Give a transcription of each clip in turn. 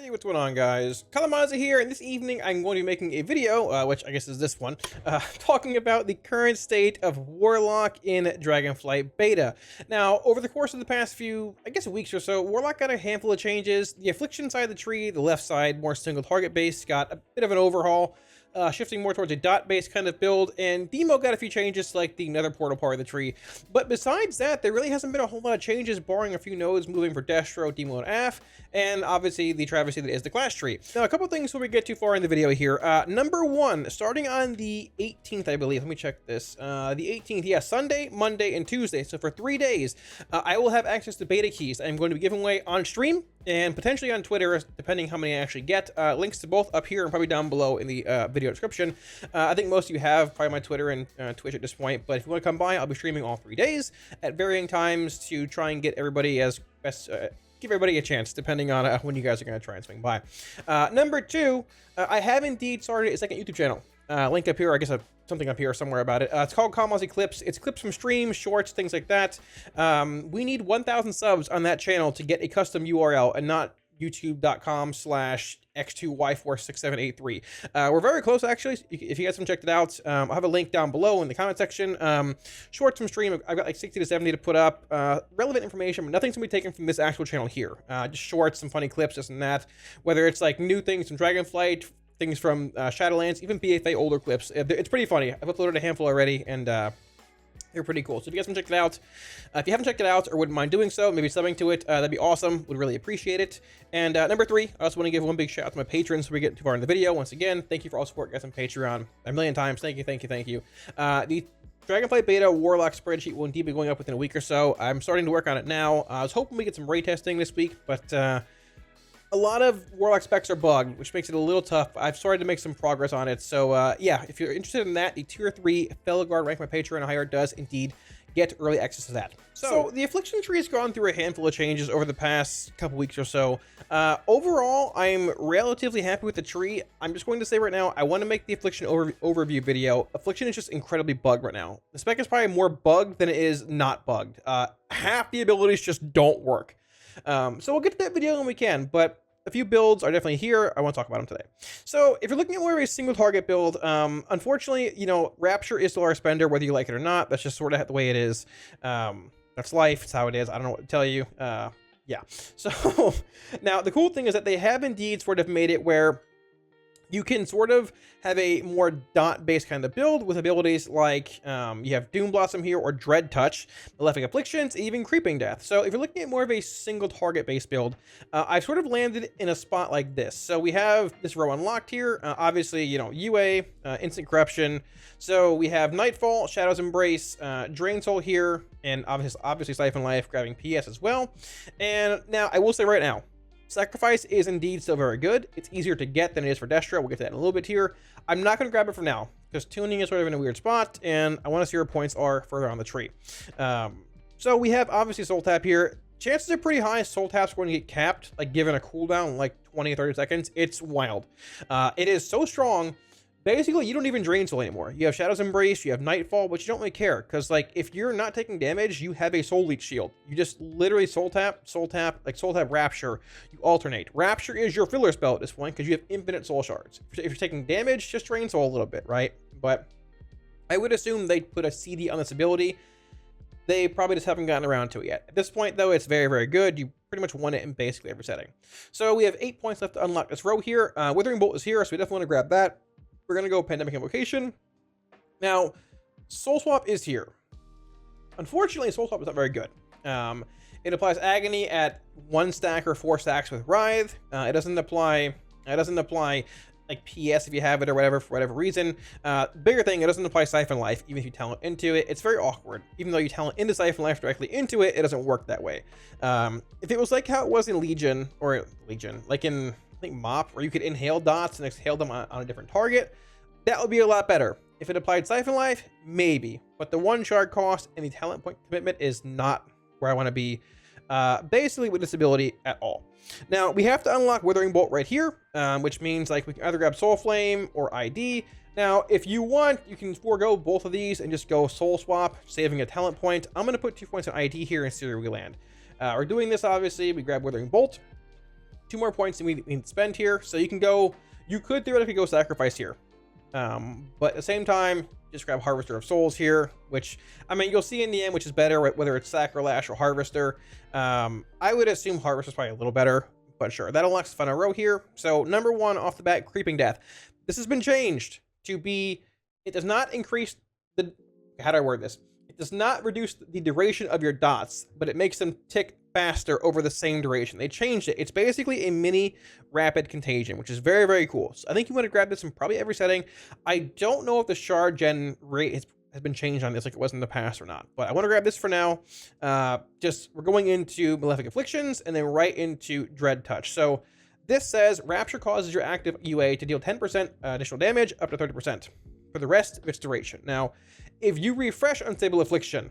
Hey, what's going on, guys? Kalamazi here, and this evening I'm going to be making a video, which I guess is this one, talking about the current state of Warlock in Dragonflight Beta. Now, over the course of the past few, I guess, weeks or so, Warlock got a handful of changes. The Affliction side of the tree, the left side, more single target based, got a bit of an overhaul. Shifting more towards a dot-based kind of build, and Demo got a few changes like the nether portal part of the tree. But besides that, there really hasn't been a whole lot of changes, barring a few nodes moving for Destro, Demo, and Aff, and obviously the travesty that is the class tree. Now, a couple things before we get too far in the video here. Number one, starting on the 18th, I believe. Let me check this. The 18th, yeah, Sunday, Monday, and Tuesday. So for 3 days, I will have access to beta keys I'm going to be giving away on stream and potentially on Twitter, depending how many I actually get. Links to both up here and probably down below in the video description. I think most of you have probably my Twitter and Twitch at this point, but if you want to come by, I'll be streaming all 3 days at varying times to try and get everybody as best, give everybody a chance, depending on when you guys are going to try and swing by. Number two, I have indeed started a second YouTube channel. Link up here, I guess something up here somewhere about it. It's called Kalamazi Clips. It's clips from streams, shorts, things like that. We need 1,000 subs on that channel to get a custom URL and not youtube.com/x2y46783. We're very close, actually. If you guys haven't checked it out, I'll have a link down below in the comment section. Shorts from stream, I've got like 60 to 70 to put up. Relevant information, but nothing's gonna be taken from this actual channel here. Just shorts, some funny clips, this and that. Whether it's like new things from Dragonflight, things from Shadowlands, even BFA older clips. It's pretty funny. I've uploaded a handful already, and they're pretty cool. So if you guys haven't checked it out, if you haven't checked it out or wouldn't mind doing so, maybe subbing to it, that'd be awesome. Would really appreciate it. And number three, I also want to give one big shout out to my patrons before we get too far in the video. Once again, thank you for all support, guys, on Patreon a million times. Thank you, thank you, thank you. The Dragonflight Beta Warlock spreadsheet will indeed be going up within a week or so. I'm starting to work on it now. I was hoping we get some raid testing this week, but a lot of Warlock specs are bugged, which makes it a little tough. I've started to make some progress on it. So yeah, if you're interested in that, the tier 3 fellow guard rank my Patreon higher does indeed get early access to that. So the Affliction tree has gone through a handful of changes over the past couple weeks or so. Overall, I'm relatively happy with the tree. I'm just going to say right now, I want to make the Affliction overview video. Affliction is just incredibly bugged right now. The spec is probably more bugged than it is not bugged. Half the abilities just don't work. So we'll get to that video when we can, but a few builds are definitely here. I want to talk about them today. So if you're looking at more of a single target build, unfortunately, you know, Rapture is still our spender, whether you like it or not. That's just sort of the way it is. That's life. It's how it is. I don't know what to tell you. Yeah. So now the cool thing is that they have indeed sort of made it where you can sort of have a more dot-based kind of build with abilities like you have Doom Blossom here or Dread Touch, Malefic Afflictions, even Creeping Death. So if you're looking at more of a single target-based build, I've sort of landed in a spot like this. So we have this row unlocked here. Obviously, you know, UA, Instant Corruption. So we have Nightfall, Shadow's Embrace, Drain Soul here, and obviously Siphon Life, grabbing PS as well. And now I will say right now, Sacrifice is indeed still very good. It's easier to get than it is for Destro. We'll get to that in a little bit here. I'm not going to grab it for now because tuning is sort of in a weird spot, and I want to see where points are further on the tree. So we have obviously Soul Tap here. Chances are pretty high Soul Tap's going to get capped, like given a cooldown like 20 or 30 seconds. It's wild. It is so strong. Basically, you don't even Drain Soul anymore. You have Shadow's Embrace, you have Nightfall, but you don't really care. Because, like, if you're not taking damage, you have a Soul Leech shield. You just literally Soul Tap, like Soul Tap Rapture. You alternate. Rapture is your filler spell at this point because you have infinite Soul Shards. If you're taking damage, just Drain Soul a little bit, right? But I would assume they put a CD on this ability. They probably just haven't gotten around to it yet. At this point, though, it's very, very good. You pretty much won it in basically every setting. So we have 8 points left to unlock this row here. Withering Bolt is here, so we definitely want to grab that. We're going to go Pandemic Invocation. Now, Soul Swap is here. Unfortunately, Soul Swap is not very good. It applies Agony at 1 stack or 4 stacks with Writhe. It doesn't apply like PS if you have it or whatever for whatever reason. Bigger thing, it doesn't apply Siphon Life even if you talent into it. It's very awkward. Even though you talent into Siphon Life directly into it, it doesn't work that way. If it was like how it was in Legion, like in I think Mop, where you could inhale dots and exhale them on a different target, that would be a lot better. If it applied Siphon Life, maybe. But the 1 shard cost and the talent point commitment is not where I want to be, basically with this ability at all. Now, we have to unlock Withering Bolt right here, which means like we can either grab Soul Flame or ID. Now, if you want, you can forego both of these and just go Soul Swap, saving a talent point. I'm going to put 2 points on ID here and see where we land. We're doing this, obviously. We grab Withering Bolt. 2 more points than we need to spend here. So you could theoretically go Sacrifice here. But at the same time, just grab Harvester of Souls here, which, I mean, you'll see in the end which is better, whether it's Sacrilash or Harvester. I would assume Harvester is probably a little better, but sure. That unlocks the final row here. So number 1 off the bat, Creeping Death. This has been changed to be, it does not increase the, how do I word this? It does not reduce the duration of your dots, but it makes them tick faster over the same duration. They changed it. It's basically a mini rapid contagion, which is very, very cool. So I think you want to grab this in probably every setting. I don't know if the shard gen rate has been changed on this like it was in the past or not, but I want to grab this for now. We're going into Malefic Afflictions and then right into Dread Touch. So this says Rapture causes your active UA to deal 10% additional damage up to 30% for the rest of its duration. Now, if you refresh Unstable Affliction,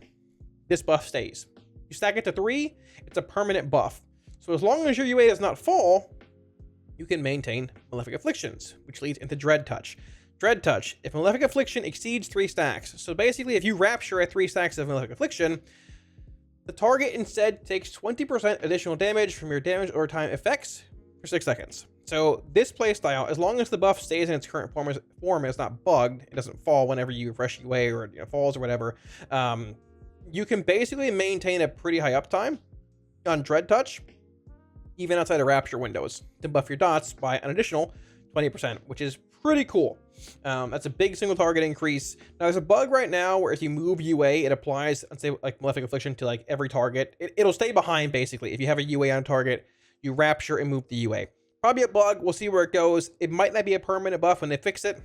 this buff stays. You stack it to 3, it's a permanent buff. So as long as your UA does not fall, you can maintain Malefic Afflictions, which leads into Dread Touch. Dread Touch, if Malefic Affliction exceeds 3 stacks, so basically if you Rapture at 3 stacks of Malefic Affliction, the target instead takes 20% additional damage from your damage over time effects for 6 seconds. So this playstyle, as long as the buff stays in its current form and it's not bugged, it doesn't fall whenever you refresh UA or falls or whatever, you can basically maintain a pretty high uptime on Dread Touch, even outside of Rapture windows, to buff your dots by an additional 20%, which is pretty cool. That's a big single target increase. Now, there's a bug right now where if you move UA, it applies, let's say, like Malefic Affliction to like every target. It'll stay behind, basically. If you have a UA on target, you Rapture and move the UA. Probably a bug. We'll see where it goes. It might not be a permanent buff when they fix it.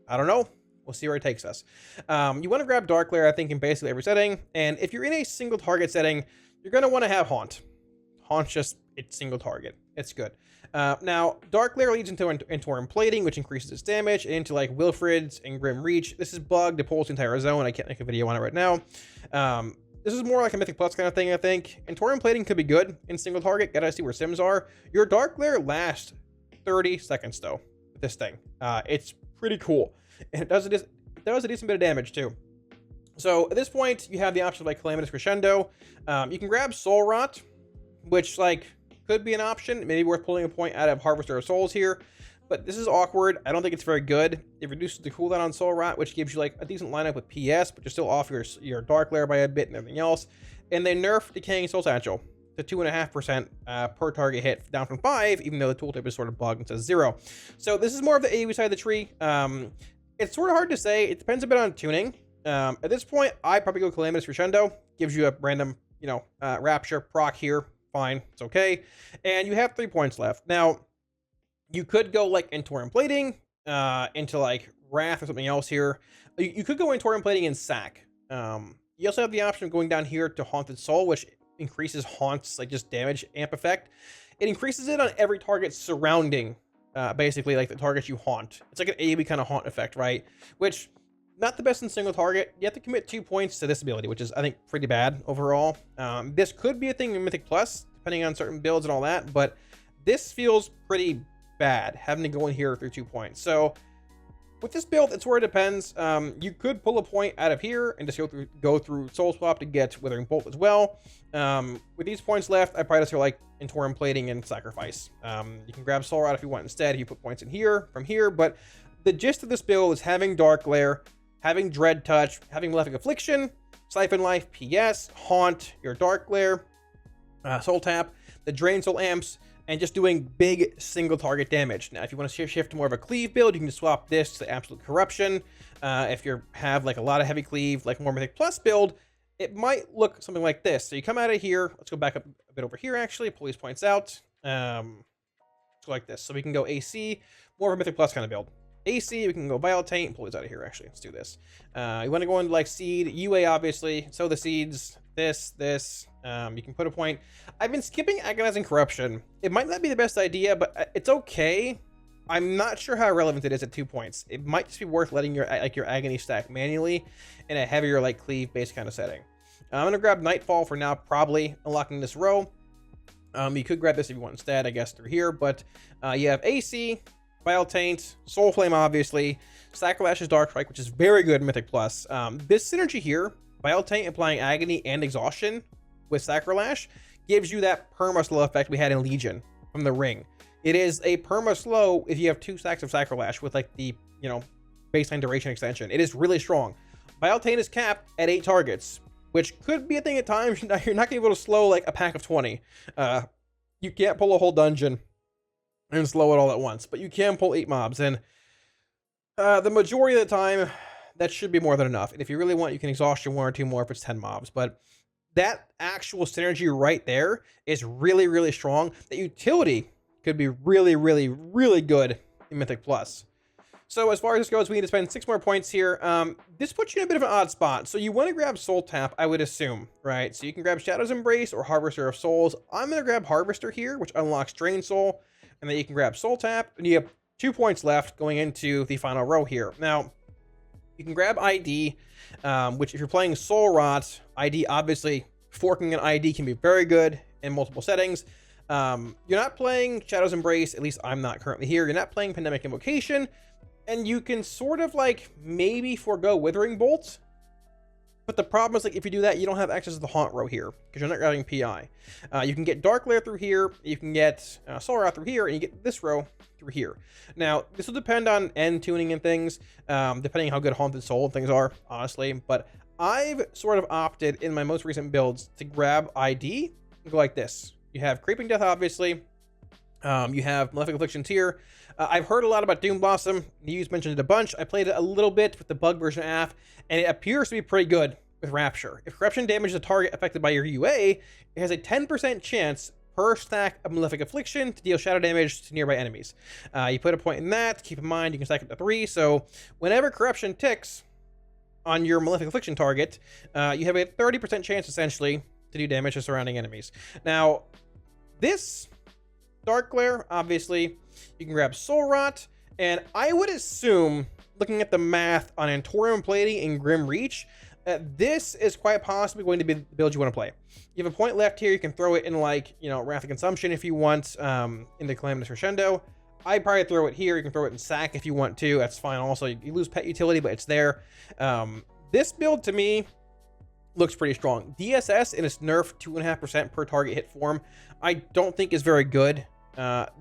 I don't know. We'll see where it takes us. You want to grab Dark Lair, I think, in basically every setting. And if you're in a single target setting, you're going to want to have Haunt. Haunt's just, it's single target. It's good. Now, Dark Lair leads into Entourage Plating, which increases its damage, and into like Wilfred's and Grim Reach. This is bugged. It pulls the entire zone. I can't make a video on it right now. This is more like a Mythic Plus kind of thing, I think. Entourage Plating could be good in single target. Gotta see where Sims are. Your Dark Lair lasts 30 seconds, though, with this thing. It's pretty cool. And it does a decent bit of damage, too. So, at this point, you have the option of, like, Calamitous Crescendo. You can grab Soul Rot, which, like, could be an option. Maybe worth pulling a point out of Harvester of Souls here. But this is awkward. I don't think it's very good. It reduces the cooldown on Soul Rot, which gives you like a decent lineup with PS, but you're still off your Dark Lair by a bit and everything else. And they nerf Decaying Soul Satchel to 2.5% per target hit, down from 5, even though the tooltip is sort of bugged and says 0. So this is more of the AoE side of the tree. It's sort of hard to say. It depends a bit on tuning. At this point, I probably go Calamitous Crescendo. Gives you a random, Rapture proc here. Fine, it's okay. And you have 3 points left. Now, you could go like Entourage Plating into like Wrath or something else here. You could go Entourage Plating in Sack. You also have the option of going down here to Haunted Soul, which increases Haunt's like just damage amp effect. It increases it on every target surrounding basically like the targets you haunt. It's like an AoE kind of haunt effect, right? Which, not the best in single target. You have to commit 2 points to this ability, which is, I think, pretty bad overall. This could be a thing in Mythic Plus, depending on certain builds and all that, but this feels pretty bad, having to go in here through 2 points. So with this build, it's where it depends. You could pull a point out of here and just go through Soul Swap to get Withering Bolt as well. With these points left, I probably just feel like Entourage Plating and Sacrifice. You can grab Soul Rot if you want instead. You put points in here from here, but the gist of this build is having Dark Lair, having Dread Touch, having Malefic Affliction, Siphon Life, PS, Haunt, your Dark Lair, Soul Tap, the Drain Soul Amps, and just doing big single target damage. Now, if you want to shift to more of a cleave build, you can just swap this to Absolute Corruption. If you have like a lot of heavy cleave, like more Mythic Plus build, it might look something like this. So you come out of here. Let's go back up a bit over here, actually. Pull these points out. Let's go like this. So we can go AC, more of a Mythic Plus kind of build. AC, we can go Vile Taint, pull these out of here, actually. Let's do this. You want to go into like Seed, UA, obviously. Sow the Seeds, this. You can put a point. I've been skipping Agonizing Corruption. It might not be the best idea, but it's okay. I'm not sure how relevant it is at 2 points. It might just be worth letting your Agony stack manually in a heavier like cleave-based kind of setting. I'm going to grab Nightfall for now, probably unlocking this row. You could grab this if you want instead, I guess, through here. But you have AC, Vile Taint, Soul Flame, obviously, Sacrilash's Dark Strike, which is very good in Mythic Plus. This synergy here, Vile Taint applying Agony and Exhaustion with Sacrilash, gives you that perma slow effect we had in Legion. from the ring. It is a perma slow if you have 2 stacks of Sacrolash with like the, baseline duration extension. It is really strong. Biotain is capped at 8 targets, which could be a thing at times. You're not going to be able to slow like a pack of 20. You can't pull a whole dungeon and slow it all at once, but you can pull 8 mobs, and the majority of the time, that should be more than enough. And if you really want, you can exhaust your 1 or 2 more if it's 10 mobs, but that actual synergy right there is really, really strong. The utility could be really, really, really good in Mythic Plus. So as far as this goes, we need to spend 6 more points here. This puts you in a bit of an odd spot. So you want to grab Soul Tap, I would assume, right? So you can grab Shadow's Embrace or Harvester of Souls. I'm going to grab Harvester here, which unlocks Drain Soul. And then you can grab Soul Tap. And you have 2 points left going into the final row here. Now, you can grab ID, which if you're playing Soul Rot, ID, obviously, forking an ID can be very good in multiple settings. You're not playing Shadow's Embrace, at least I'm not currently here. You're not playing Pandemic Invocation. And you can sort of like maybe forego Withering Bolt. But the problem is, like, if you do that, you don't have access to the Haunt row here because you're not grabbing PI. You can get Dark Lair through here. You can get Soul Rot through here, and you get this row through here. Now, this will depend on end tuning and things, depending how good Haunted Soul and things are, honestly. But I've sort of opted in my most recent builds to grab ID and go like this. You have Creeping Death, obviously. You have Malefic Afflictions here. I've heard a lot about Doom Blossom. You've mentioned it a bunch. I played it a little bit with the bug version of AF, and it appears to be pretty good with Rapture. If Corruption damages a target affected by your UA, it has a 10% chance per stack of Malefic Affliction to deal shadow damage to nearby enemies. You put a point in that. Keep in mind, you can stack it to 3. So whenever Corruption ticks on your Malefic Affliction target, you have a 30% chance, essentially, to do damage to surrounding enemies. Now, this Dark Glare, obviously, you can grab Soul Rot, and I would assume, looking at the math on Antorium Plating and Grim Reach, this is quite possibly going to be the build you want to play. You have a point left here. You can throw it in, like, Wrath of Consumption if you want, into Calamitous Crescendo. I'd probably throw it here. You can throw it in Sack if you want to. That's fine. Also, you lose pet utility, but it's there. This build, to me, looks pretty strong. DSS in its nerf 2.5% per target hit form, I don't think is very good.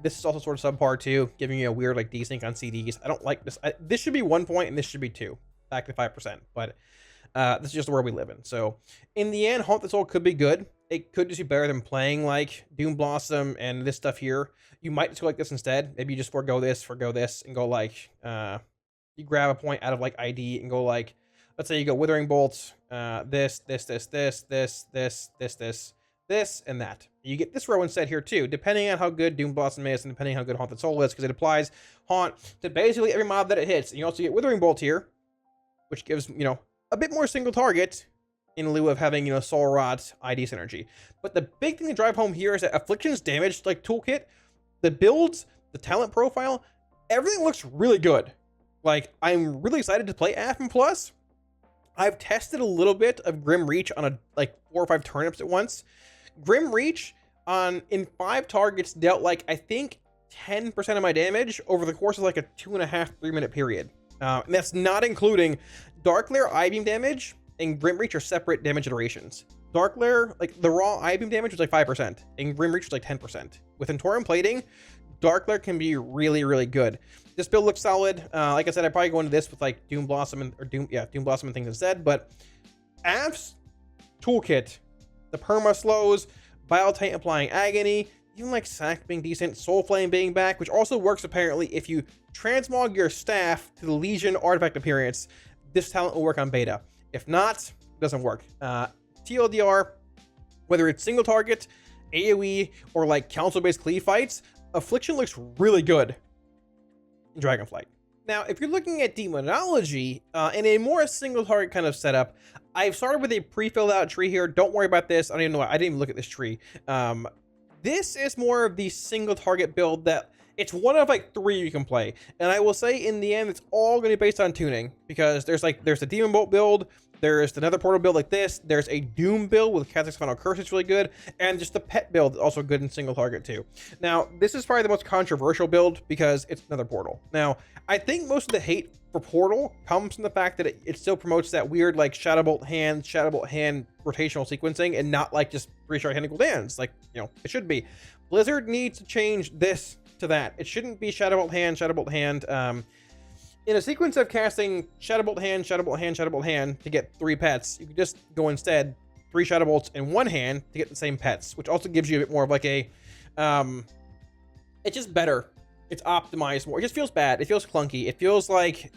This is also sort of subpar too, giving you a weird like desync on CDs. I don't like this. This should be 1 point and this should be 2, back to 5%. But this is just the world we live in. So in the end, Haunt the Soul could be good. It could just be better than playing like Doom Blossom and this stuff here. You might just go like this instead. Maybe you just forgo this, and go like you grab a point out of like ID and go like, let's say you go Withering Bolt, this, and that. You get this row instead here too, depending on how good Doom Blossom is and depending on how good Haunted Soul is, because it applies Haunt to basically every mob that it hits. And you also get Withering Bolt here, which gives, a bit more single target in lieu of having, Soul Rot ID synergy. But the big thing to drive home here is that Affliction's damage like toolkit, the builds, the talent profile, everything looks really good. Like, I'm really excited to play AFM Plus. I've tested a little bit of Grim Reach on like 4 or 5 turnips at once. Grim Reach in 5 targets dealt like, I think, 10% of my damage over the course of like a 2.5-3 minute period. And that's not including Dark Lair I-Beam damage and Grim Reach are separate damage iterations. Dark Lair, like the raw I-Beam damage was like 5% and Grim Reach was like 10%. With Antorium Plating, Dark Lair can be really, really good. This build looks solid. Like I said, I'd probably go into this with like Doom Blossom Doom Blossom and things instead. But AF's toolkit, the perma slows, Biotain applying agony, even like Sack being decent, Soul Flame being back, which also works apparently if you transmog your staff to the Legion artifact appearance. This talent will work on beta. If not, it doesn't work. TLDR, whether it's single target, AoE, or like council-based cleave fights, Affliction looks really good in Dragonflight. Now, if you're looking at Demonology, in a more single target kind of setup, I've started with a pre-filled out tree here. Don't worry about this. I don't even know. I didn't even look at this tree. This is more of the single target build that It's one of like 3 you can play, and I will say in the end it's all going to be based on tuning, because there's the Demon Bolt build, there's the Nether Portal build like this, there's a Doom build with Kha'Zix's Final Curse, it's really good, and just the pet build is also good in single target too. Now this is probably the most controversial build because it's Nether Portal. Now I think most of the hate for Portal comes from the fact that it still promotes that weird like Shadowbolt hand rotational sequencing, and not like just 3-shard hand equal dance like, you know, it should be. Blizzard needs to change this to that. It shouldn't be Shadowbolt hand. In a sequence of casting Shadowbolt hand to get 3 pets, you can just go instead 3 Shadowbolts in 1 hand to get the same pets, which also gives you a bit more of like a, it's just better. It's optimized more. It just feels bad. It feels clunky. It feels like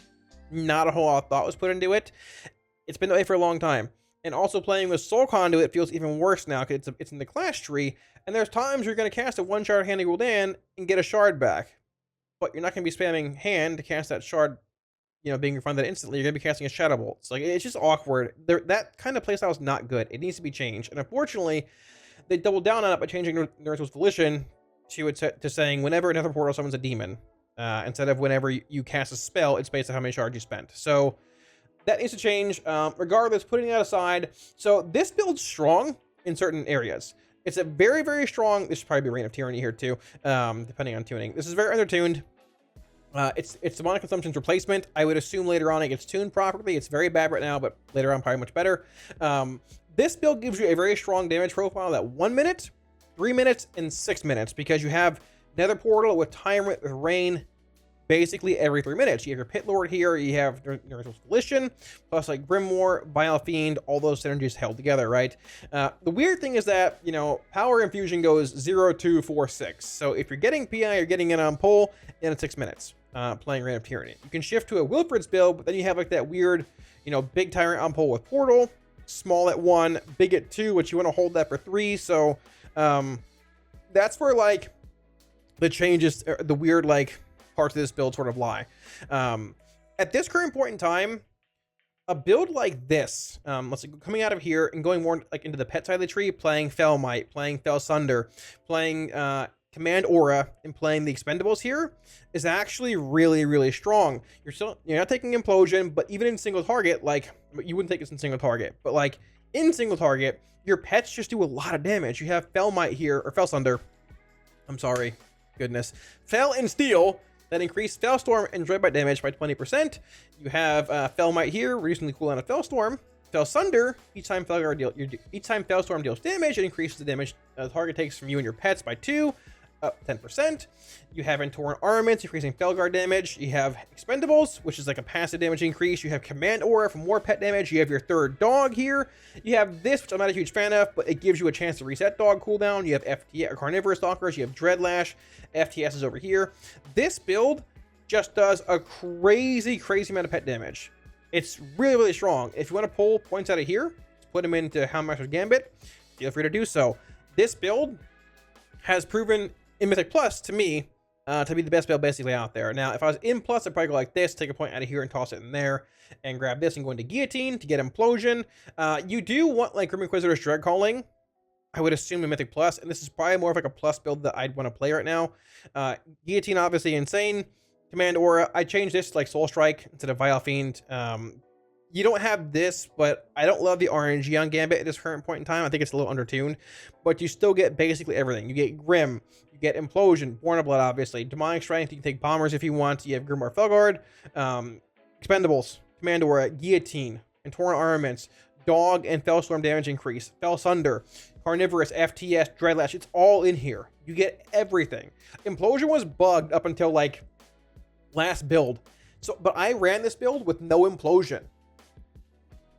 not a whole lot of thought was put into it. It's been that way for a long time. And also playing with Soul Conduit feels even worse now because it's in the class tree, and there's times you're going to cast a 1-shard hand equal Dan and get a shard back. But you're not going to be spamming hand to cast that shard, you know, being refunded instantly. You're going to be casting a Shadow Bolt. It's like, it's just awkward. That kind of playstyle is not good. It needs to be changed. And unfortunately, they doubled down on it by changing Nurse's Volition to saying whenever another portal summons a demon, instead of whenever you cast a spell, it's based on how many shards you spent. So that needs to change. Regardless, putting that aside, so this build's strong in certain areas. It's a very, very strong. This should probably be Reign of Tyranny here too, depending on tuning. This is very undertuned. It's Demonic Consumption's replacement. I would assume later on it gets tuned properly. It's very bad right now, but later on probably much better. This build gives you a very strong damage profile at 1 minute, 3 minutes, and 6 minutes, because you have Nether Portal with Tyrant with Rain basically every 3 minutes. You have your Pit Lord here, you have Nurse's Volition, plus like Grimoire, Vile Fiend, all those synergies held together, right? The weird thing is that, you know, Power Infusion goes 0, 2, 4, 6. So if you're getting PI, you're getting it on pull in 6 minutes, playing Reign of Tyranny. You can shift to a Wilfred's build, but then you have like that weird, you know, big Tyrant on pull with Portal, small at 1, big at 2, which you want to hold that for 3. So that's where like the changes, the weird like parts of this build sort of lie. At this current point in time, a build like this, let's see, coming out of here and going more like into the pet side of the tree, playing Fell Might, playing Fell Sunder, playing Command Aura, and playing the Expendables here is actually really, really strong. You're not taking Implosion, but even in single target, like you wouldn't take this in single target, but like in single target, your pets just do a lot of damage. You have Fell Might here, or Fell Sunder. I'm sorry, goodness. Fell and Steel that increase Fellstorm and Dreadbite damage by 20%. You have Fell Might here, reducing the cooldown of Fellstorm. Fell Sunder, each time Fellstorm deals damage, it increases the damage the target takes from you and your pets by 2, up 10%. You have Entorn Armaments, increasing Felguard damage. You have Expendables, which is like a passive damage increase. You have Command Aura for more pet damage. You have your third dog here. You have this, which I'm not a huge fan of, but it gives you a chance to reset dog cooldown. You have FTS, Carnivorous Stalkers. You have Dreadlash. FTS is over here. This build just does a crazy, crazy amount of pet damage. It's really, really strong. If you want to pull points out of here, put them into Houndmaster's Gambit, feel free to do so. This build has proven in Mythic Plus to me to be the best build basically out there. Now, if I was in Plus, I'd probably go like this, take a point out of here and toss it in there, and grab this and go into Guillotine to get Implosion. You do want like Grim Inquisitor's Dread Calling, I would assume in Mythic Plus, and this is probably more of like a Plus build that I'd want to play right now. Guillotine, obviously insane. Command Aura, I changed this to like Soul Strike instead of Vile Fiend. You don't have this, but I don't love the RNG on Gambit at this current point in time. I think it's a little undertuned, but you still get basically everything. You get Grim, you get Implosion, Born of Blood, obviously. Demonic Strength, you can take Bombers if you want. You have Grimoire Felguard, Expendables, Command Aura, Guillotine, and Torn Armaments, Dog and Fellstorm damage increase, Fell Sunder, Carnivorous, FTS, Dreadlash. It's all in here. You get everything. Implosion was bugged up until like last build. So, but I ran this build with no Implosion.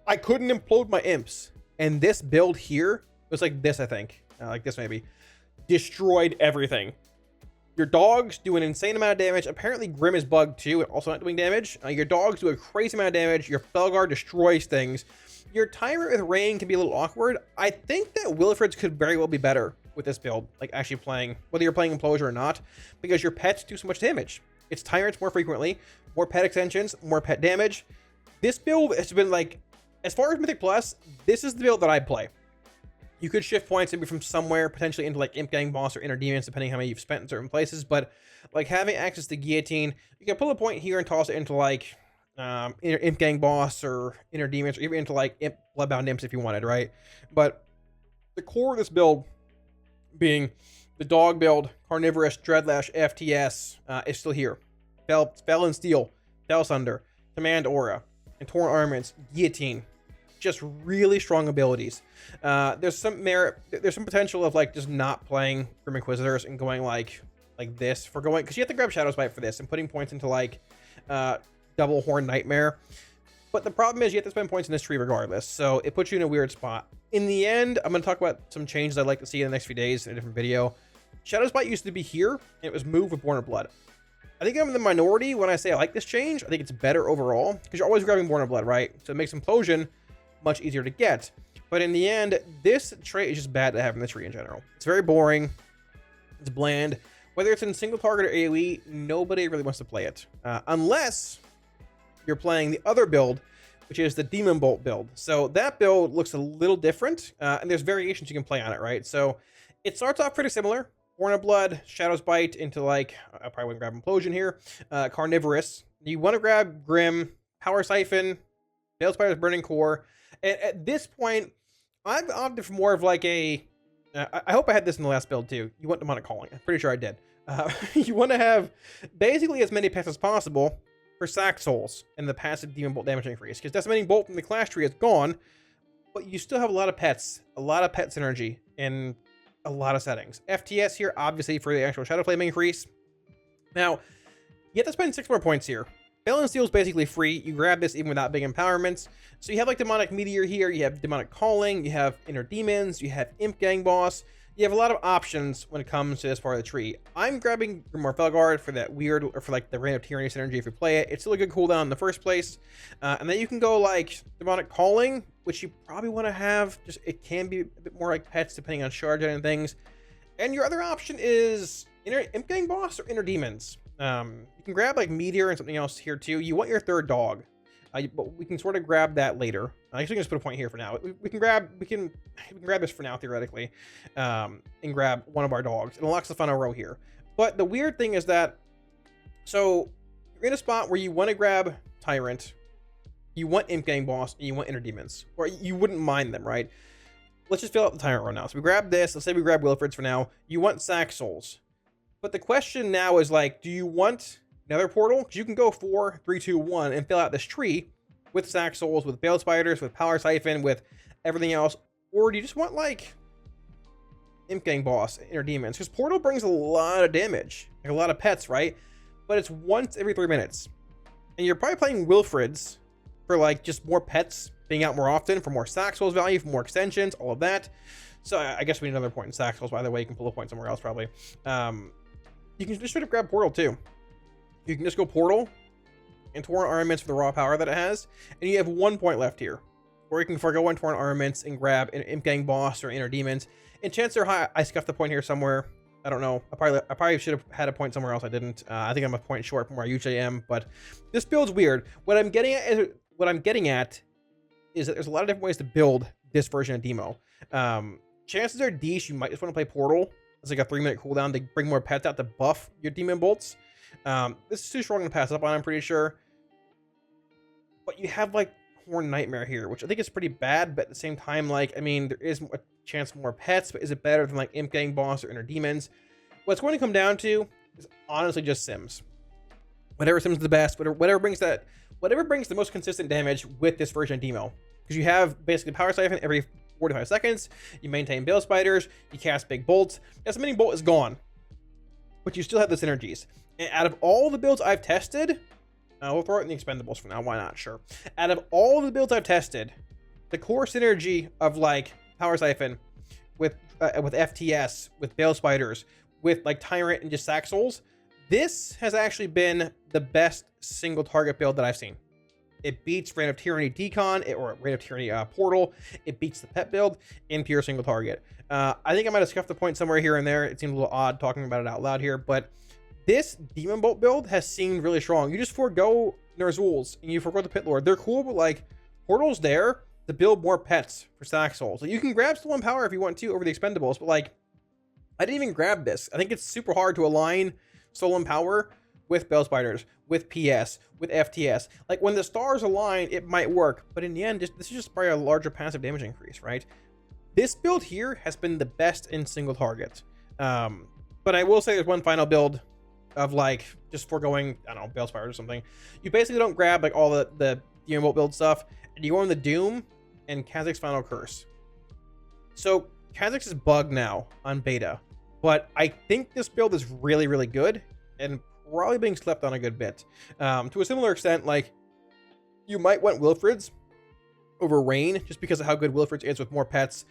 I couldn't implode my imps, and this build here was like this, I think, like this maybe, destroyed everything. Your dogs do an insane amount of damage. Apparently Grim is bugged too and also not doing damage. Your dogs do a crazy amount of damage. Your Felguard destroys things. Your Tyrant with Rain can be a little awkward. I think that Wilfred's could very well be better with this build, like actually playing, whether you're playing Implosion or not, because your pets do so much damage. It's Tyrants more frequently, more pet extensions, more pet damage. This build has been like, as far as Mythic Plus, this is the build that I play. You could shift points maybe from somewhere potentially into like Imp Gang Boss or Inner Demons, depending how many you've spent in certain places. But like having access to Guillotine, you can pull a point here and toss it into like Imp Gang Boss or Inner Demons, or even into like Bloodbound Imps if you wanted, right? But the core of this build being the dog build, Carnivorous, Dreadlash, FTS, is still here. Fell and Steel, Fell Sunder, Command Aura, and Torn Armaments, Guillotine. Just really strong abilities. There's some merit, there's some potential of like just not playing Grim Inquisitors and going like this for going, because you have to grab Shadow's Bite for this and putting points into like Double Horn Nightmare. But the problem is you have to spend points in this tree regardless, so it puts you in a weird spot. In the end, I'm going to talk about some changes I'd like to see in the next few days in a different video. Shadow's Bite used to be here, and it was moved with Born of Blood. I think I'm in the minority when I say I like this change. I think it's better overall, because you're always grabbing Born of Blood, right? So it makes Implosion much easier to get. But in the end, this trait is just bad to have in the tree in general. It's very boring. It's bland. Whether it's in single target or AoE, nobody really wants to play it. Unless you're playing the other build, which is the Demon Bolt build. So that build looks a little different, and there's variations you can play on it, right? So it starts off pretty similar. Born of Blood, Shadow's Bite into like, I probably wouldn't grab Implosion here, Carnivorous. You want to grab Grim, Power Siphon, Veiled Spider's Burning Core. And at this point, I've opted for more of like a, I hope I had this in the last build too. You want Demonic Calling. I'm pretty sure I did. You want to have basically as many pets as possible for Sack Souls and the passive Demon Bolt damage increase. Because Decimating Bolt from the Clash tree is gone, but you still have a lot of pets, synergy in a lot of settings. FTS here, obviously, for the actual Shadow Flame increase. Now, you have to spend 6 more points here. Veil and Steel is basically free. You grab this even without big empowerments. So you have like Demonic Meteor here, you have Demonic Calling, you have Inner Demons, you have Imp Gang Boss. You have a lot of options when it comes to this part of the tree. I'm grabbing Grimoire Felguard for that weird, or for like the Reign of Tyranny synergy if you play it. It's still a good cooldown in the first place. And then you can go like Demonic Calling, which you probably want to have. Just, it can be a bit more like pets depending on charge and things. And your other option is Imp Gang Boss or Inner Demons. You can grab like Meteor and something else here too. You want your third dog, but we can sort of grab that later. I actually just put a point here for now. We can grab this for now theoretically, and grab one of our dogs. It unlocks the final row here. But the weird thing is that, so you're in a spot where you want to grab Tyrant, you want Imp Gang Boss, and you want Inner Demons, or you wouldn't mind them, right? Let's just fill out the Tyrant row now. So we grab this. Let's say we grab Wilfred's for now. You want Sack Souls. But the question now is like, do you want another portal? Because you can go 4, 3, 2, 1 and fill out this tree with Sack Souls, with Veiled Spiders, with Power Siphon, with everything else. Or do you just want like Imp Gang Boss, Inner Demons? Because Portal brings a lot of damage, like a lot of pets, right? But it's once every 3 minutes. And you're probably playing Wilfred's for like just more pets being out more often, for more Sack Souls value, for more extensions, all of that. So I guess we need another point in Sack Souls. By the way, you can pull a point somewhere else probably. You can just straight up grab Portal too. You can just go Portal and Torn Armaments for the raw power that it has, and you have 1 point left here. Or you can forego on Torn Armaments and grab an Imp Gang Boss or Inner Demons. And chances are high I scuffed the point here somewhere. I don't know. I probably should have had a point somewhere else. I didn't. I think I'm a point short from where I usually am. But this build's weird. What I'm getting at is that there's a lot of different ways to build this version of Demo. Chances are, Deesh, you might just want to play Portal. It's like a 3-minute cooldown to bring more pets out to buff your Demon Bolts. This is too strong to pass up on, I'm pretty sure. But you have like Horn Nightmare here, which I think is pretty bad, but at the same time, like, I mean, there is a chance for more pets, but is it better than like Imp Gang Boss or Inner Demons? What it's going to come down to is honestly just Sims. Whatever Sims is the best, whatever brings the most consistent damage with this version of Demo. Because you have basically Power Siphon every 45 seconds, you maintain Veiled Spiders, you cast Big Bolts. Decimating Bolt is gone, but you still have the synergies. And out of all the builds I've tested, we'll throw it in the Expendables for now, why not? Sure. Out of all the builds I've tested, the core synergy of like Power Siphon with FTS, with Veiled Spiders, with like Tyrant and just Sack Souls, this has actually been the best single target build that I've seen. It beats Reign of Tyranny Decon, or Reign of Tyranny Portal. It beats the pet build in pure single target. I think I might have scuffed the point somewhere here and there. It seemed a little odd talking about it out loud here, but this Demon Bolt build has seemed really strong. You just forego Ner'zhul's and you forego the Pit Lord. They're cool, but like Portal's there, to build more pets for stack souls. So you can grab stolen power if you want to over the expendables, but like, I didn't even grab this. I think it's super hard to align stolen power with Bell Spiders, with PS, with FTS. Like when the stars align, it might work, but in the end, this is just probably a larger passive damage increase, right? This build here has been the best in single target. But I will say there's one final build of like just foregoing, I don't know, Bell Spiders or something. You basically don't grab like all the Demon Bolt build stuff, and you go on the Doom and Kha'Zix's Final Curse. So Kha'Zix is bugged now on beta, but I think this build is really, really good and probably being slept on a good bit. To a similar extent, like you might want Wilfred's over Rain just because of how good Wilfred's is with more pets,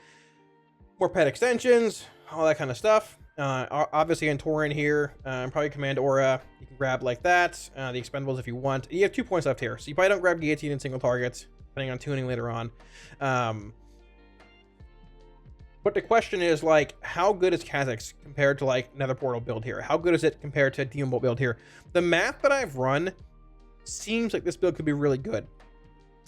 more pet extensions, all that kind of stuff. Obviously Antorin here, probably Command Aura, you can grab like that, the expendables if you want. You have 2 points left here, so you probably don't grab Guillotine in single targets, depending on tuning later on. But the question is, like, how good is Kha'Zix compared to like Nether Portal build here? How good is it compared to Demon Bolt build here? The math that I've run seems like this build could be really good,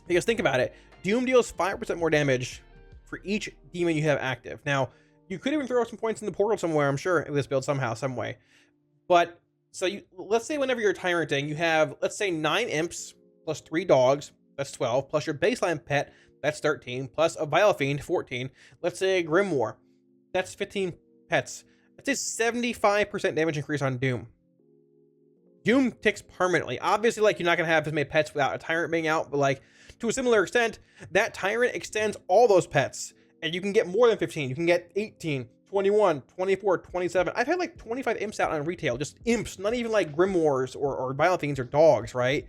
because think about it, Doom deals 5% more damage for each demon you have active. Now you could even throw some points in the portal somewhere, I'm sure, in this build somehow, some way. But so let's say whenever you're tyranting, you have, let's say 9 imps plus 3 dogs, that's 12, plus your baseline pet, that's 13, plus a Vile Fiend, 14. Let's say a Grimoire, that's 15 pets. That's a 75% damage increase on Doom. Doom ticks permanently. Obviously, like, you're not going to have as many pets without a Tyrant being out, but like, to a similar extent, that Tyrant extends all those pets. And you can get more than 15. You can get 18, 21, 24, 27. I've had like 25 imps out on retail. Just imps, not even like Grimoires or Vile Fiends or dogs, right?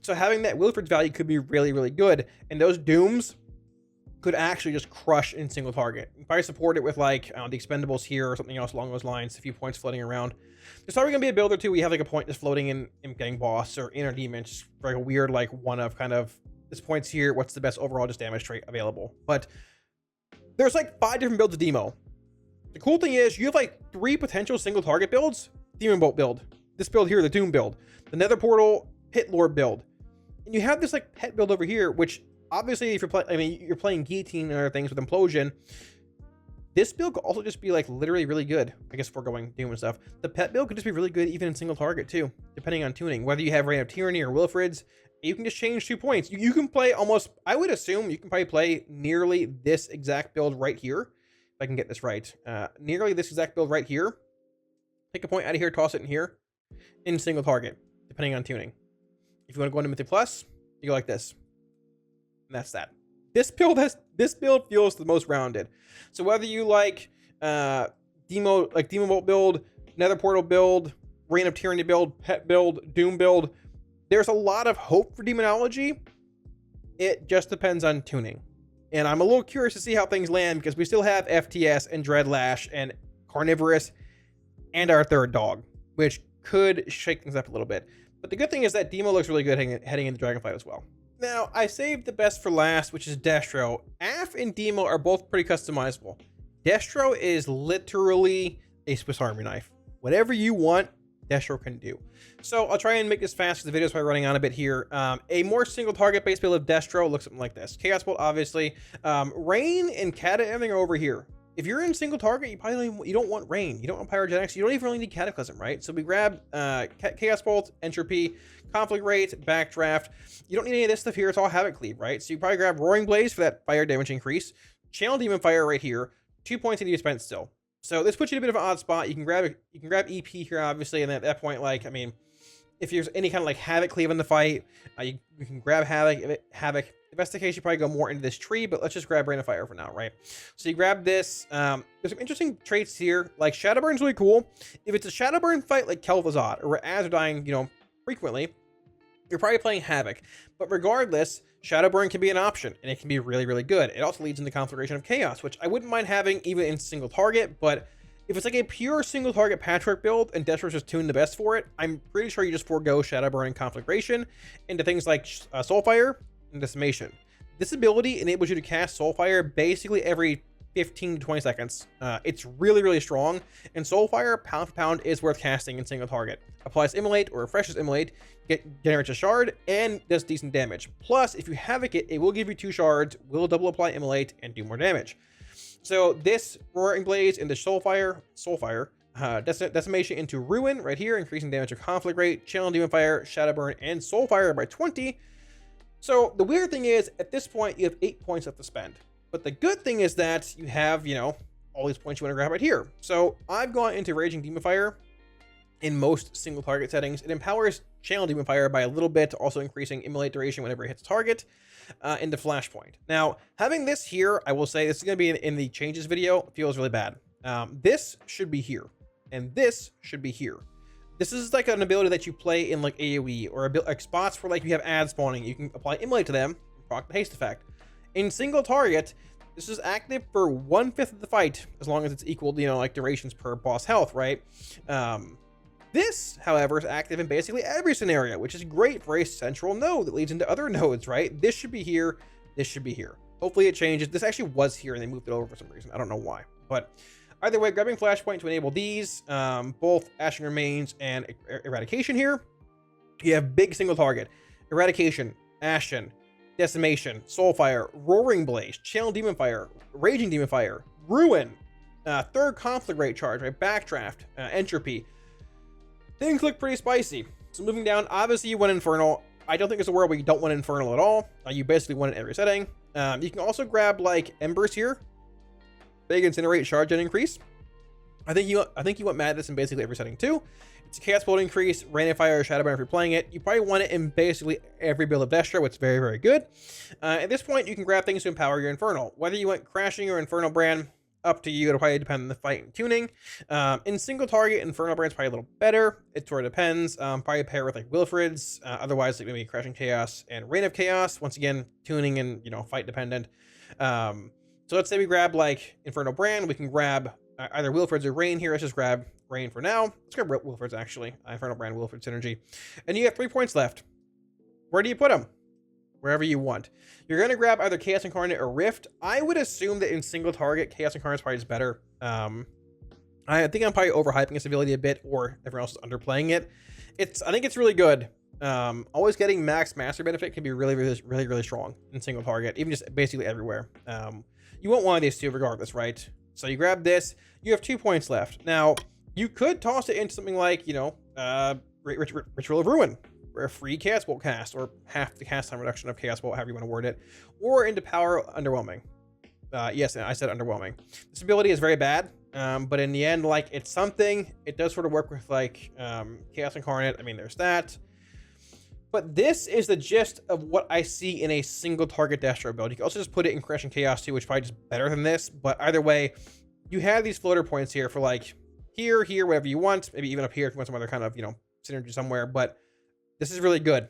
So having that Wilfred's value could be really, really good. And those Dooms could actually just crush in single target. You probably support it with like the expendables here or something else along those lines. A few points floating around. There's probably going to be a build or two where you have like a point just floating in Gang Boss or Inner Demon. Just like a weird like one of kind of this points here. What's the best overall just damage trait available? But there's like 5 different builds of Demo. The cool thing is you have like 3 potential single target builds. Demon Bolt build, this build here, the Doom build, the Nether Portal Pit Lord build, and you have this like pet build over here, which obviously if you're playing, I mean, you're playing Guillotine and other things with Implosion, this build could also just be like literally really good. I guess foregoing Doom and stuff. The pet build could just be really good even in single target too, depending on tuning. Whether you have Reign of Tyranny or Wilfred's, you can just change 2 points. You can play almost, I would assume you can probably play nearly this exact build right here. If I can get this right. Nearly this exact build right here. Take a point out of here, toss it in here. In single target, depending on tuning. If you want to go into Mythic Plus, you go like this. And that's that. This build feels the most rounded. So whether you like Demon Bolt build, Nether Portal build, Reign of Tyranny build, Pet build, Doom build, there's a lot of hope for Demonology. It just depends on tuning. And I'm a little curious to see how things land because we still have FTS and Dreadlash and Carnivorous and our third dog, which could shake things up a little bit. But the good thing is that Demo looks really good heading into Dragonflight as well. Now, I saved the best for last, which is Destro. Aff and Demo are both pretty customizable. Destro is literally a Swiss Army knife. Whatever you want, Destro can do. So I'll try and make this fast because the video is probably running on a bit here. A more single target based build of Destro looks something like this. Chaos Bolt, obviously. Rain and Cata, everything are over here. If you're in single target, you don't want Rain. You don't want Pyrogenics. You don't even really need Cataclysm, right? So we grab Chaos Bolt, Entropy, Conflict Rate, Backdraft. You don't need any of this stuff here. It's all Havoc Cleave, right? So you probably grab Roaring Blaze for that fire damage increase. Channel Demon Fire right here. 2 points in defense still. So this puts you in a bit of an odd spot. You can grab EP here, obviously, and at that point, like, I mean, if there's any kind of like Havoc Cleave in the fight, you can grab Havoc. If that's the case, you probably go more into this tree, but let's just grab Rain of Fire for now, right? So you grab this. There's some interesting traits here, like Shadowburn's really cool. If it's a Shadowburn fight like Kel'Thuzad, or where ads are dying, frequently, you're probably playing Havoc. But regardless, Shadowburn can be an option, and it can be really, really good. It also leads into Conflagration of Chaos, which I wouldn't mind having even in single target, but if it's like a pure single target patchwork build and Destro's just tuned the best for it, I'm pretty sure you just forego Shadowburn and Conflagration into things like Soulfire and Decimation. This ability enables you to cast Soulfire basically every 15 to 20 seconds. It's really, really strong, and Soulfire, pound for pound, is worth casting in single target. Applies Immolate or refreshes Immolate, generates a shard, and does decent damage. Plus, if you Havoc it, it will give you 2 shards, will double apply Immolate, and do more damage. So this Roaring Blaze into Soulfire, Decimation into Ruin right here, increasing damage of Conflict Rate, Channel Demon Fire, Shadowburn, and Soulfire by 20. So the weird thing is, at this point, you have 8 points left to spend. But the good thing is that you have, you know, all these points you want to grab right here. So I've gone into Raging Demon Fire in most single target settings. It empowers Channel Demon Fire by a little bit, also increasing Immolate duration whenever it hits target, into Flashpoint. Now, having this here, I will say, this is going to be in the changes video, feels really bad. This should be here, and this should be here. This is like an ability that you play in like AoE, or like spots where like you have ads spawning. You can apply Immolate to them, proc the haste effect. In single target, this is active for 1/5 of the fight, as long as it's equal to, you know, like durations per boss health, right? This, however, is active in basically every scenario, which is great for a central node that leads into other nodes, right? This should be here. This should be here. Hopefully it changes. This actually was here and they moved it over for some reason. I don't know why. But either way, grabbing Flashpoint to enable these, both Ashen Remains and Eradication here. You have big single target. Eradication, Ashen, Decimation, Soulfire, Roaring Blaze, Channel Demon Fire, Raging Demon Fire, Ruin, 3rd Conflict Rate charge, right? Backdraft, Entropy. Things look pretty spicy. So moving down, obviously you want Infernal. I don't think there's a world where you don't want Infernal at all. You basically want it in every setting. You can also grab like Embers here. Big Incinerate, charge and increase. I think you want Madness in basically every setting too. It's a Chaos Bolt increase, Rain of Fire, Shadowburn if you're playing it. You probably want it in basically every build of Destro, which is very, very good. At this point, you can grab things to empower your Infernal. Whether you want Crashing or Infernal Brand, up to you. It'll probably depend on the fight and tuning. In single target, Infernal Brand's probably a little better. It sort of depends. Probably pair with like Wilfred's. Otherwise, like maybe Crashing Chaos and Rain of Chaos. Once again, tuning and, you know, fight dependent. So let's say we grab like Infernal Brand. We can grab either Wilfred's or Rain here. Let's just grab Rain for now. Let's grab Wilfred's actually. Infernal Brand, Wilfred synergy. And you have 3 points left. Where do you put them? Wherever you want. You're going to grab either Chaos Incarnate or Rift. I would assume that in single target, Chaos Incarnate is probably just better. I think I'm probably overhyping this ability a bit, or everyone else is underplaying it. I think it's really good. Always getting max master benefit can be really strong in single target, even just basically everywhere. You want one of these two regardless, right? So you grab this, you have 2 points left. Now, you could toss it into something like, you know, Ritual of Ruin, or a free Chaos Bolt cast, or half the cast time reduction of Chaos Bolt, however you want to word it, or into Power Underwhelming. Yes, I said underwhelming. This ability is very bad, but in the end, like, it's something. It does sort of work with, like, Chaos Incarnate. I mean, there's that. But this is the gist of what I see in a single target Destro build. You can also just put it in Crushing Chaos too, which is probably just better than this. But either way, you have these floater points here for, like, here, whatever you want. Maybe even up here if you want some other kind of, you know, synergy somewhere. But this is really good.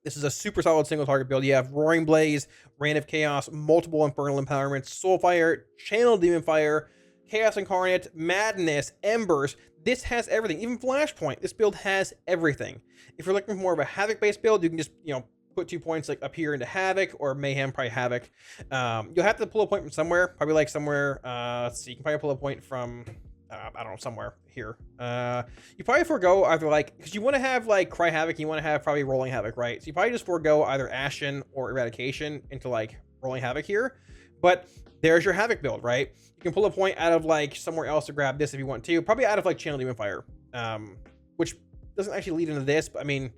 This is a super solid single target build. You have Roaring Blaze, Rain of Chaos, multiple Infernal Empowerments, Soulfire, Channel Demon Fire, Chaos Incarnate, Madness, Embers. This has everything. Even Flashpoint. This build has everything. If you're looking for more of a Havoc-based build, you can just, you know, put 2 points like up here into Havoc, or Mayhem, probably Havoc. You'll have to pull a point from somewhere. Probably like somewhere, let's see, you can probably pull a point from, I don't know, somewhere here. You probably forego either, like, because you want to have like Cry Havoc, you want to have probably Rolling Havoc, right? So you probably just forego either Ashen or Eradication into like Rolling Havoc here. But there's your Havoc build, right? You can pull a point out of like somewhere else to grab this if you want to. Probably out of like Channel Demon Fire, which doesn't actually lead into this, but I mean,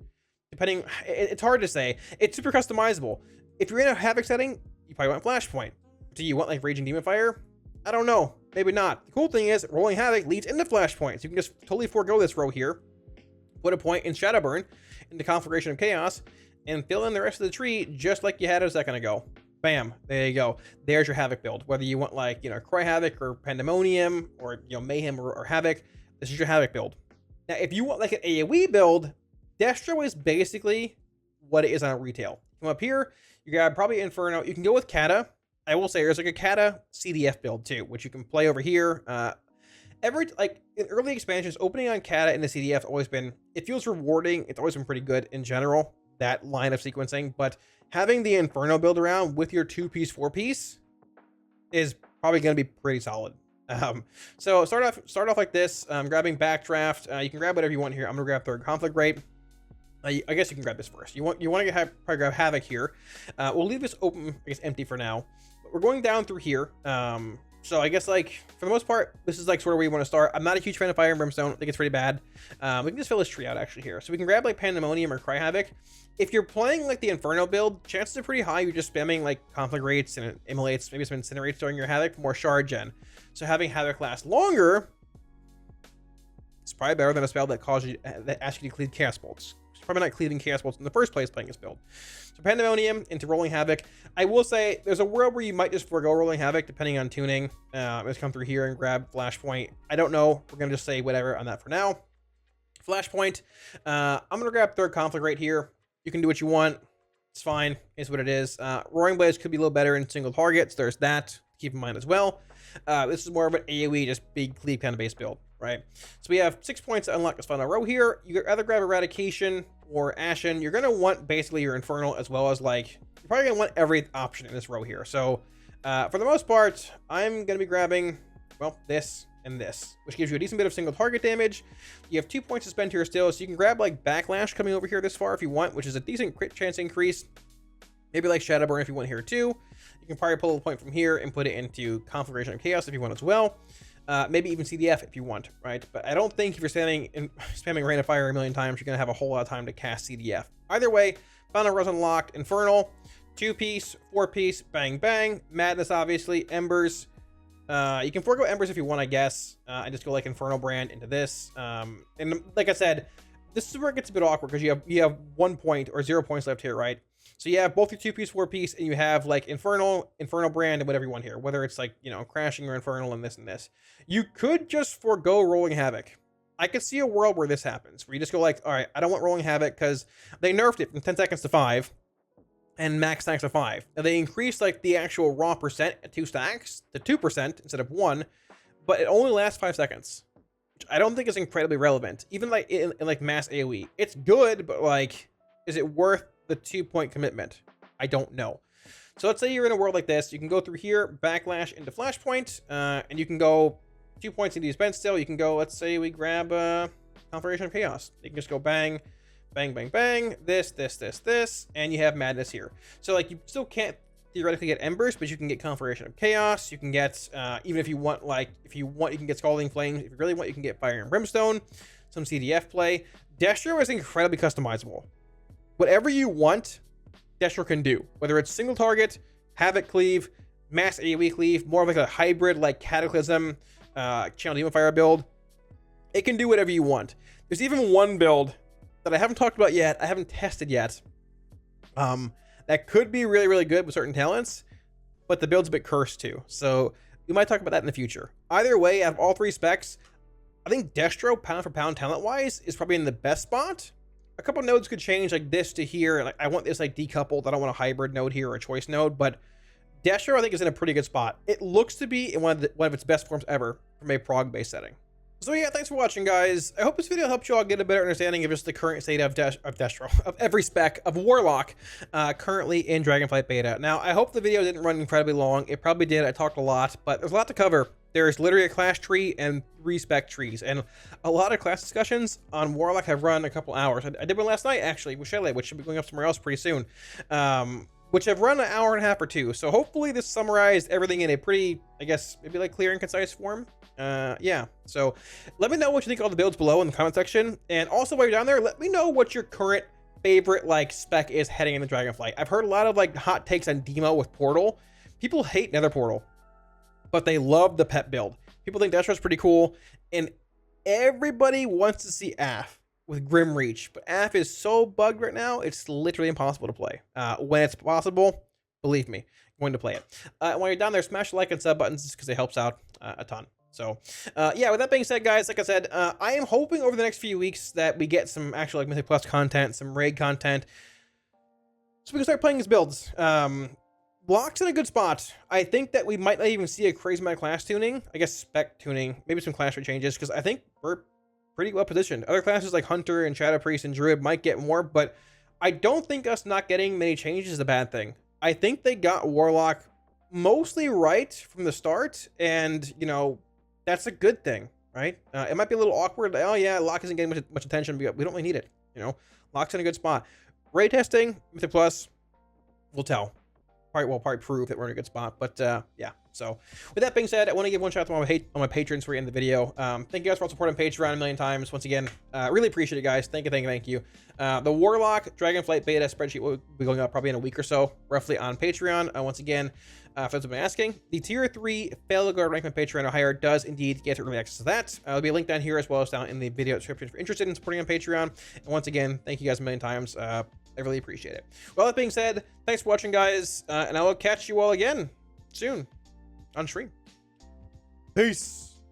depending, it's hard to say. It's super customizable. If you're in a Havoc setting, you probably want Flashpoint. Do you want like Raging Demon Fire? I don't know. Maybe not. The cool thing is Rolling Havoc leads into Flashpoint. So you can just totally forego this row here, put a point in Shadowburn, into Conflagration of Chaos, and fill in the rest of the tree just like you had a second ago. Bam, there you go. There's your Havoc build. Whether you want like, you know, Cry Havoc or Pandemonium or, you know, Mayhem or Havoc, this is your Havoc build. Now, if you want like an AoE build, Destro is basically what it is on retail. Come up here, you grab probably Inferno. You can go with Kata. I will say there's like a Kata CDF build too, which you can play over here. Like in early expansions, opening on Kata in the CDF has always been, it feels rewarding. It's always been pretty good in general, that line of sequencing, but having the Inferno build around with your 2-piece, 4-piece is probably going to be pretty solid. So start off like this, grabbing Backdraft. You can grab whatever you want here. I'm gonna grab Third Conflict Rate. I guess you can grab this first. You want to probably grab Havoc here. We'll leave this open, I guess, empty for now. But we're going down through here. So I guess, like, for the most part, this is like sort of where you want to start. I'm not a huge fan of Fire and Brimstone. I think it's pretty bad. We can just fill this tree out actually here. So we can grab like Pandemonium or Cry Havoc. If you're playing like the Inferno build, chances are pretty high you're just spamming like Conflict Rates and Immolates, maybe some Incinerates during your Havoc for more shard gen. So having Havoc last longer, it's probably better than a spell that asks you to cleave Chaos Bolts. It's probably not cleaving Chaos Bolts in the first place playing this build. So Pandemonium into Rolling Havoc. I will say there's a world where you might just forego Rolling Havoc depending on tuning. Let's come through here and grab Flashpoint. I don't know. We're going to just say whatever on that for now. Flashpoint. I'm going to grab Third Conflict right here. You can do what you want. It's fine. It's what it is. Roaring Blaze could be a little better in single targets. There's that to keep in mind as well. This is more of an AoE, just big cleave kind of base build, right? So we have 6 points to unlock this final row here. You either grab Eradication or Ashen. You're going to want basically your Infernal as well as like, you're probably going to want every option in this row here. So for the most part, I'm going to be grabbing, well, this and this, which gives you a decent bit of single target damage. You have 2 points to spend here still, so you can grab like Backlash coming over here this far if you want, which is a decent crit chance increase. Maybe like Shadowburn if you want here too. You can probably pull a point from here and put it into Conflagration of Chaos if you want as well. Maybe even CDF if you want, right? But I don't think if you're spamming Rain of Fire a million times, you're going to have a whole lot of time to cast CDF. Either way, final row's unlocked. Infernal, 2-piece, 4-piece, bang, bang. Madness, obviously. Embers. You can forego Embers if you want, I guess. And just go like Infernal Brand into this. And like I said, this is where it gets a bit awkward because you have 1 point or 0 points left here, right? So you have both your 2-piece, 4-piece, and you have like Infernal Brand, and whatever you want here. Whether it's like, you know, Crashing or Infernal and this and this. You could just forego Rolling Havoc. I could see a world where this happens, where you just go like, all right, I don't want Rolling Havoc because they nerfed it from 10 seconds to 5 and max stacks to 5. Now they increased like the actual raw percent at 2 stacks to 2% instead of 1, but it only lasts 5 seconds. Which I don't think is incredibly relevant. Even like in like mass AoE. It's good, but like, is it worth the 2-point commitment? I don't know. So let's say you're in a world like this. You can go through here, Backlash into Flashpoint, and you can go 2 points into dispense still. You can go, let's say we grab Conflagration of Chaos. You can just go bang, bang, bang, bang, this, and you have Madness here. So like you still can't theoretically get Embers, but you can get Conflagration of Chaos. You can get, even if you want, you can get Scalding Flames. If you really want, you can get Fire and Brimstone, some CDF play. Destro is incredibly customizable. Whatever you want, Destro can do. Whether it's single target, Havoc cleave, mass AoE cleave, more of like a hybrid like Cataclysm, Channel Demon Fire build. It can do whatever you want. There's even one build that I haven't talked about yet, I haven't tested yet, that could be really, really good with certain talents, but the build's a bit cursed too. So we might talk about that in the future. Either way, out of all 3 specs, I think Destro, pound for pound talent-wise, is probably in the best spot. A couple nodes could change like this to here, and like, I want this like decoupled. I don't want a hybrid node here or a choice node, but Destro I think is in a pretty good spot. It looks to be in one of its best forms ever from a prog-based setting. So yeah, thanks for watching, guys. I hope this video helped you all get a better understanding of just the current state of Destro, of every spec of Warlock currently in Dragonflight beta. Now, I hope the video didn't run incredibly long. It probably did. I talked a lot, but there's a lot to cover. There's literally a class tree and 3 spec trees, and a lot of class discussions on Warlock have run a couple hours. I did one last night, actually, with Shadowlands, which should be going up somewhere else pretty soon, which have run an hour and a half or 2. So hopefully this summarized everything in a pretty, I guess, maybe like clear and concise form. Yeah, so let me know what you think of all the builds below in the comment section, and also while you're down there, let me know what your current favorite like spec is heading into Dragonflight. I've heard a lot of like hot takes on Demo with Portal. People hate Nether Portal, but they love the pet build. People think Destro's pretty cool, and everybody wants to see AF with Grim Reach, but AF is so bugged right now, it's literally impossible to play. When it's possible, believe me, I'm going to play it. While you're down there, smash the like and sub buttons because it helps out a ton. So, yeah, with that being said, guys, like I said, I am hoping over the next few weeks that we get some actual like Mythic Plus content, some raid content, so we can start playing these builds. Block's in a good spot. I think that we might not even see a crazy amount of class tuning. I guess spec tuning, maybe some class rate changes, because I think we're pretty well positioned. Other classes like Hunter and Shadow Priest and Druid might get more, but I don't think us not getting many changes is a bad thing. I think they got Warlock mostly right from the start, and you know, that's a good thing, right? It might be a little awkward. Like, oh yeah, Lock isn't getting much attention, but we don't really need it. You know, Lock's in a good spot. Raid testing, Mythic Plus, we'll tell. Probably prove that we're in a good spot. But yeah. So with that being said, I want to give one shout out to my patrons for in the video. Thank you guys for all supporting Patreon a million times. Once again, really appreciate it, guys. Thank you. The Warlock Dragonflight beta spreadsheet will be going up probably in a week or so, roughly on Patreon. Once again, for those who've been asking, the tier 3 fail to guard rank on Patreon or higher does indeed get early access to that. There'll be a link down here as well as down in the video description if you're interested in supporting on Patreon. And once again, thank you guys a million times. I really appreciate it. Well, that being said, thanks for watching, guys, and I will catch you all again soon on stream. Peace.